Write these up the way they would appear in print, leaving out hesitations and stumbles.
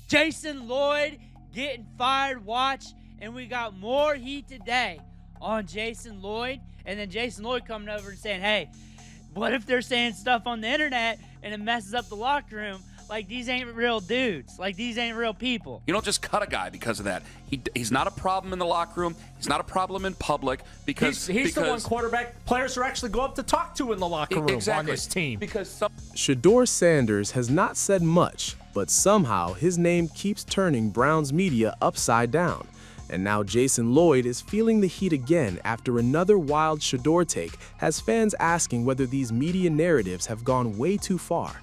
Jason Lloyd getting fired, watch, and we got more heat today on Jason Lloyd, and then Jason Lloyd coming over and saying, hey, what if they're saying stuff on the internet and it messes up the locker room? Like, these ain't real dudes. Like, these ain't real people. You don't just cut a guy because of that. He's not a problem in the locker room. He's not a problem in public because he's the one quarterback players are actually go up to talk to in the locker room on this team. Shedeur Sanders has not said much, but somehow his name keeps turning Browns media upside down. And now Jason Lloyd is feeling the heat again after another wild Shedeur take has fans asking whether these media narratives have gone way too far.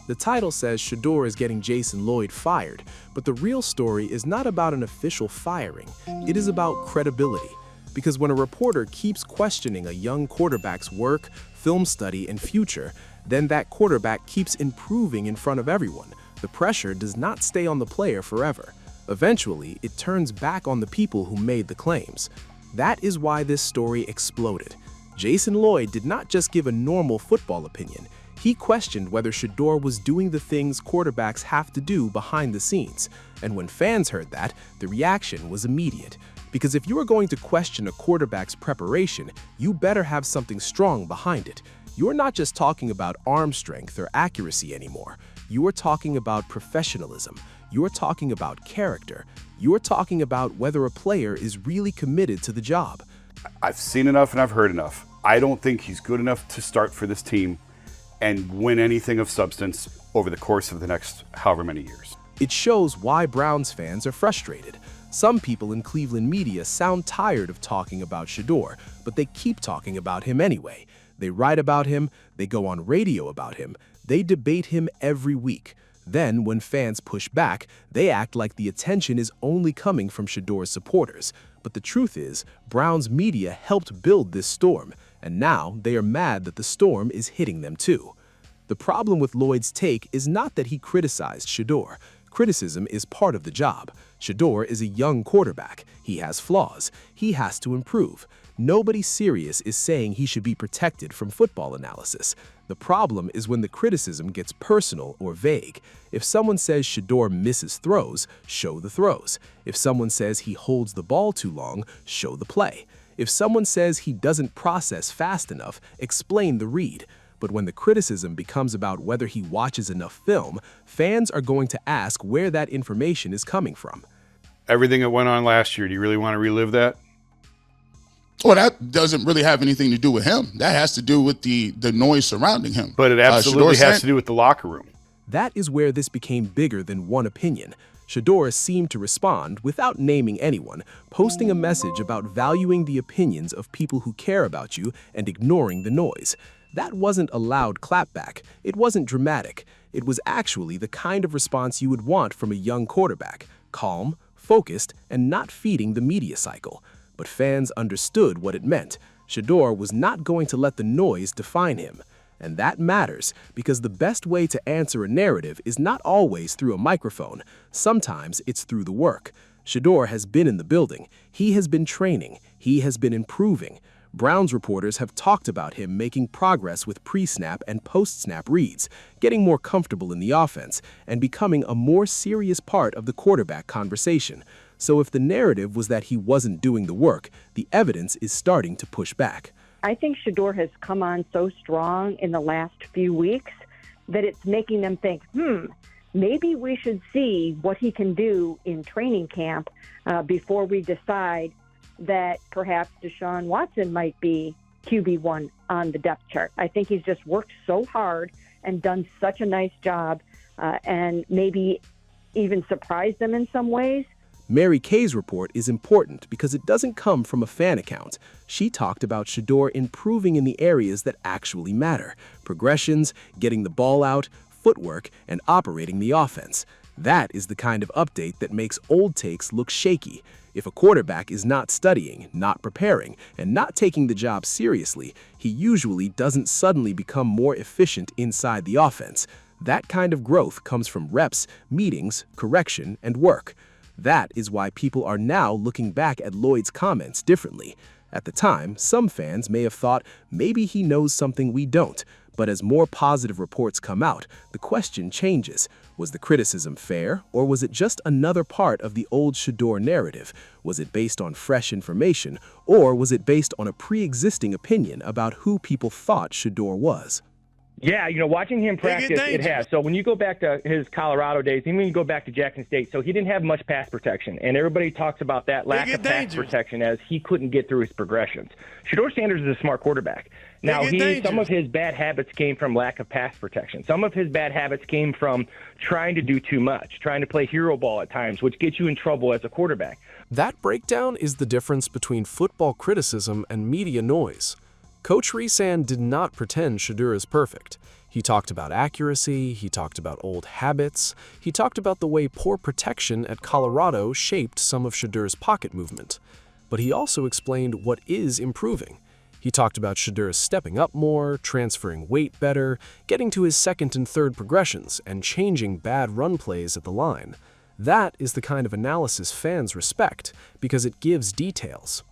The title says Shedeur is getting Jason Lloyd fired, but the real story is not about an official firing. It is about credibility. Because when a reporter keeps questioning a young quarterback's work, film study, and future, then that quarterback keeps improving in front of everyone. The pressure does not stay on the player forever. Eventually, it turns back on the people who made the claims. That is why this story exploded. Jason Lloyd did not just give a normal football opinion. He questioned whether Shedeur was doing the things quarterbacks have to do behind the scenes. And when fans heard that, the reaction was immediate. Because if you are going to question a quarterback's preparation, you better have something strong behind it. You're not just talking about arm strength or accuracy anymore. You are talking about professionalism. You're talking about character. You're talking about whether a player is really committed to the job. I've seen enough and I've heard enough. I don't think he's good enough to start for this team and win anything of substance over the course of the next however many years. It shows why Browns fans are frustrated. Some people in Cleveland media sound tired of talking about Shedeur, but they keep talking about him anyway. They write about him, they go on radio about him, they debate him every week. Then, when fans push back, they act like the attention is only coming from Shedeur's supporters. But the truth is, Browns media helped build this storm, and now they are mad that the storm is hitting them too. The problem with Lloyd's take is not that he criticized Shedeur. Criticism is part of the job. Shedeur is a young quarterback. He has flaws. He has to improve. Nobody serious is saying he should be protected from football analysis. The problem is when the criticism gets personal or vague. If someone says Shedeur misses throws, show the throws. If someone says he holds the ball too long, show the play. If someone says he doesn't process fast enough, explain the read. But when the criticism becomes about whether he watches enough film, fans are going to ask where that information is coming from. Everything that went on last year, do you really want to relive that? Well, that doesn't really have anything to do with him. That has to do with the noise surrounding him. But it absolutely has to do with the locker room. That is where this became bigger than one opinion. Shedeur seemed to respond without naming anyone, posting a message about valuing the opinions of people who care about you and ignoring the noise. That wasn't a loud clapback. It wasn't dramatic. It was actually the kind of response you would want from a young quarterback, calm, focused, and not feeding the media cycle. But fans understood what it meant. Shedeur was not going to let the noise define him. And that matters because the best way to answer a narrative is not always through a microphone. Sometimes it's through the work. Shedeur has been in the building. He has been training. He has been improving. Browns reporters have talked about him making progress with pre-snap and post-snap reads, getting more comfortable in the offense, and becoming a more serious part of the quarterback conversation. So if the narrative was that he wasn't doing the work, the evidence is starting to push back. I think Shedeur has come on so strong in the last few weeks that it's making them think, maybe we should see what he can do in training camp before we decide that perhaps Deshaun Watson might be QB1 on the depth chart. I think he's just worked so hard and done such a nice job and maybe even surprised them in some ways. Mary Kay's report is important because it doesn't come from a fan account. She talked about Shedeur improving in the areas that actually matter: progressions, getting the ball out, footwork, and operating the offense. That is the kind of update that makes old takes look shaky. If a quarterback is not studying, not preparing, and not taking the job seriously, he usually doesn't suddenly become more efficient inside the offense. That kind of growth comes from reps, meetings, correction, and work. That is why people are now looking back at Lloyd's comments differently. At the time, some fans may have thought maybe he knows something we don't. But as more positive reports come out, the question changes. Was the criticism fair, or was it just another part of the old Shedeur narrative? Was it based on fresh information, or was it based on a pre-existing opinion about who people thought Shedeur was? Yeah, watching him practice, it has. So when you go back to his Colorado days, even when you go back to Jackson State, so he didn't have much pass protection, and everybody talks about that lack of pass protection as he couldn't get through his progressions. Shedeur Sanders is a smart quarterback. Now, some of his bad habits came from lack of pass protection. Some of his bad habits came from trying to do too much, trying to play hero ball at times, which gets you in trouble as a quarterback. That breakdown is the difference between football criticism and media noise. Coach Riesann did not pretend Shedeur is perfect. He talked about accuracy, he talked about old habits, he talked about the way poor protection at Colorado shaped some of Shedeur's pocket movement. But he also explained what is improving. He talked about Shedeur stepping up more, transferring weight better, getting to his second and third progressions, and changing bad run plays at the line. That is the kind of analysis fans respect, because it gives details.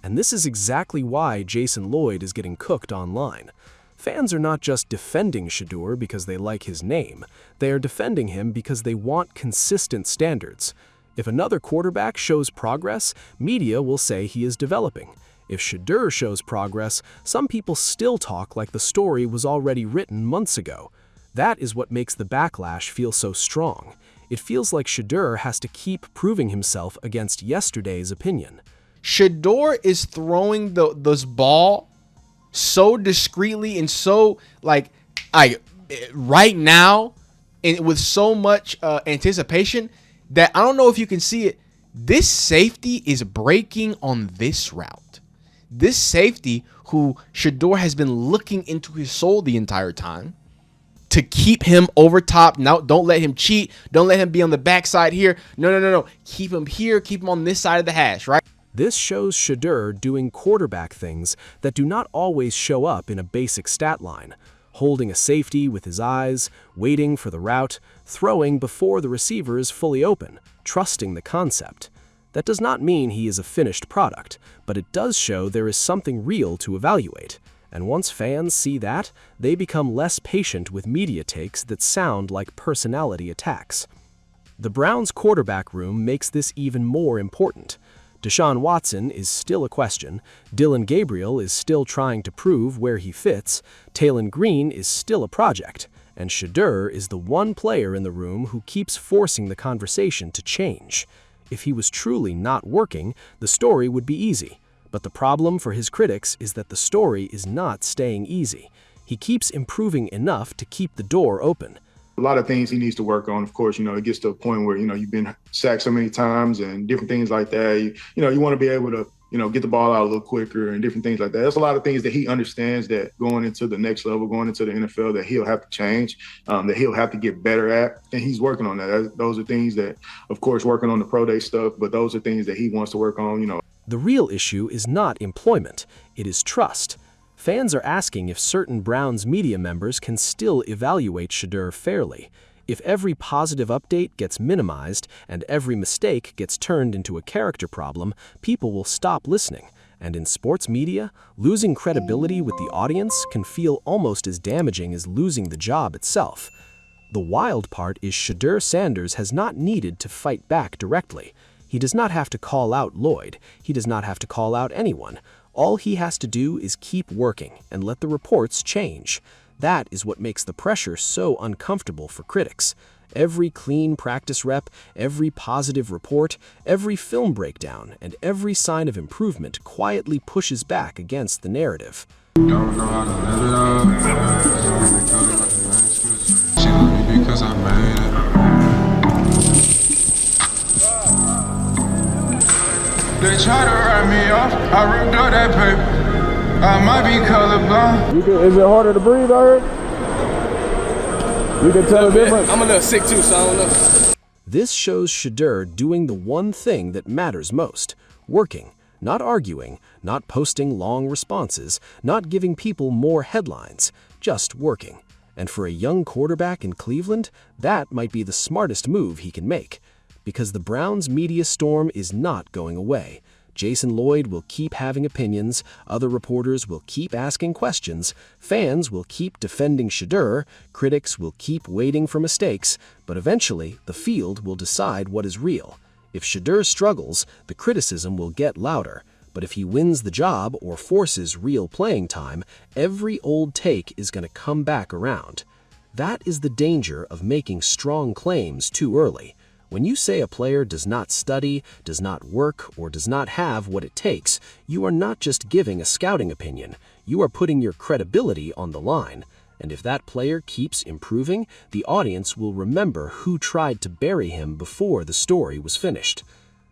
And this is exactly why Jason Lloyd is getting cooked online. Fans are not just defending Shedeur because they like his name. They are defending him because they want consistent standards. If another quarterback shows progress, media will say he is developing. If Shedeur shows progress, some people still talk like the story was already written months ago. That is what makes the backlash feel so strong. It feels like Shedeur has to keep proving himself against yesterday's opinion. Shedeur is throwing this ball so discreetly and so right now, and with so much anticipation that I don't know if you can see it. This safety is breaking on this route. This safety, who Shedeur has been looking into his soul the entire time to keep him over top. Now, don't let him cheat. Don't let him be on the backside here. No. Keep him here. Keep him on this side of the hash, right? This shows Shedeur doing quarterback things that do not always show up in a basic stat line. Holding a safety with his eyes, waiting for the route, throwing before the receiver is fully open, trusting the concept. That does not mean he is a finished product, but it does show there is something real to evaluate. And once fans see that, they become less patient with media takes that sound like personality attacks. The Browns' quarterback room makes this even more important. Deshaun Watson is still a question, Dillon Gabriel is still trying to prove where he fits, Taylon Green is still a project, and Shedeur is the one player in the room who keeps forcing the conversation to change. If he was truly not working, the story would be easy. But the problem for his critics is that the story is not staying easy. He keeps improving enough to keep the door open. A lot of things he needs to work on. Of course, it gets to a point where, you've been sacked so many times and different things like that. You want to be able to, get the ball out a little quicker and different things like that. There's a lot of things that he understands that going into the next level, going into the NFL, that he'll have to change, that he'll have to get better at. And he's working on that. Those are things that, of course, working on the pro day stuff, but those are things that he wants to work on, The real issue is not employment. It is trust. Fans are asking if certain Browns media members can still evaluate Shedeur fairly. If every positive update gets minimized and every mistake gets turned into a character problem, people will stop listening. And in sports media, losing credibility with the audience can feel almost as damaging as losing the job itself. The wild part is Shedeur Sanders has not needed to fight back directly. He does not have to call out Lloyd. He does not have to call out anyone. All he has to do is keep working and let the reports change. That is what makes the pressure so uncomfortable for critics. Every clean practice rep, every positive report, every film breakdown, and every sign of improvement quietly pushes back against the narrative. Don't know how to live it up. She love me because I made it. They try to write me off, I ripped up that paper. I might be colorblind. Is it harder to breathe, I heard? You can tell the difference? I'm a little sick too, so I don't know. This shows Shedeur doing the one thing that matters most, working, not arguing, not posting long responses, not giving people more headlines, just working. And for a young quarterback in Cleveland, that might be the smartest move he can make. Because the Browns' media storm is not going away. Jason Lloyd will keep having opinions, other reporters will keep asking questions, fans will keep defending Shedeur, critics will keep waiting for mistakes, but eventually the field will decide what is real. If Shedeur struggles, the criticism will get louder, but if he wins the job or forces real playing time, every old take is going to come back around. That is the danger of making strong claims too early. When you say a player does not study, does not work, or does not have what it takes, you are not just giving a scouting opinion, you are putting your credibility on the line. And if that player keeps improving, the audience will remember who tried to bury him before the story was finished.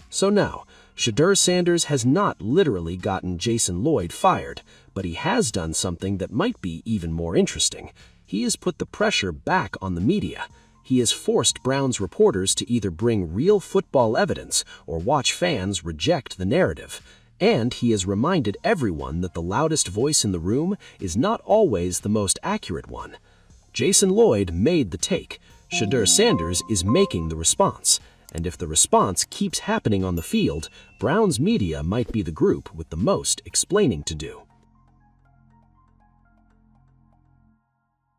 So now, Shedeur Sanders has not literally gotten Jason Lloyd fired, but he has done something that might be even more interesting. He has put the pressure back on the media. He has forced Browns reporters to either bring real football evidence or watch fans reject the narrative. And he has reminded everyone that the loudest voice in the room is not always the most accurate one. Jason Lloyd made the take. Shedeur Sanders is making the response. And if the response keeps happening on the field, Browns media might be the group with the most explaining to do.